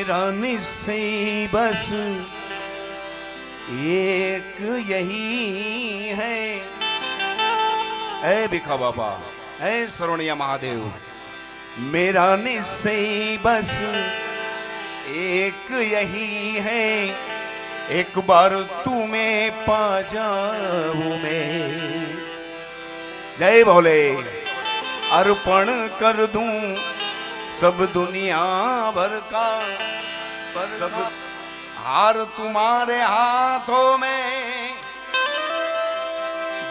मेरा निश्चय बस एक यही है। ऐ भिखा बाबा, ऐ सरवणिया महादेव, मेरा निश्चय बस एक यही है, एक बार तुम्हें पा जाऊं मैं। जय भोले। अर्पण कर दूं सब दुनिया भर का, पर सब हार तुम्हारे हाथों में,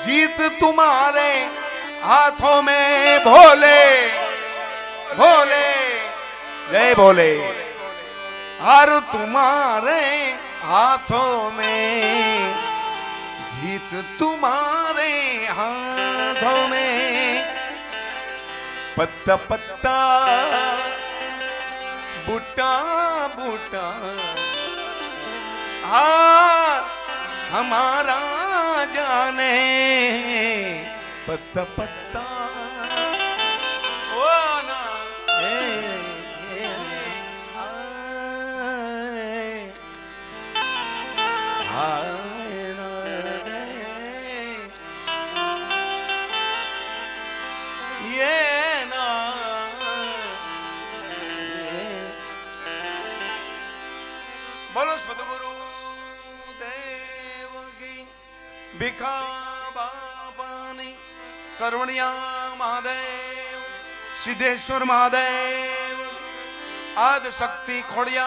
जीत तुम्हारे हाथों में। भोले भोले जय भोले। हार तुम्हारे हाथों में, जीत तुम्हारे हाथों में। पत्ता पत्ता बूटा बूटा हार हमारा जाने। पत्ता पत्ता ओ ना बोलो सदगुरु देव की। भिखा बाबा ने, सरवणिया महादेव, सिद्धेश्वर महादेव, आदि शक्ति खोड़िया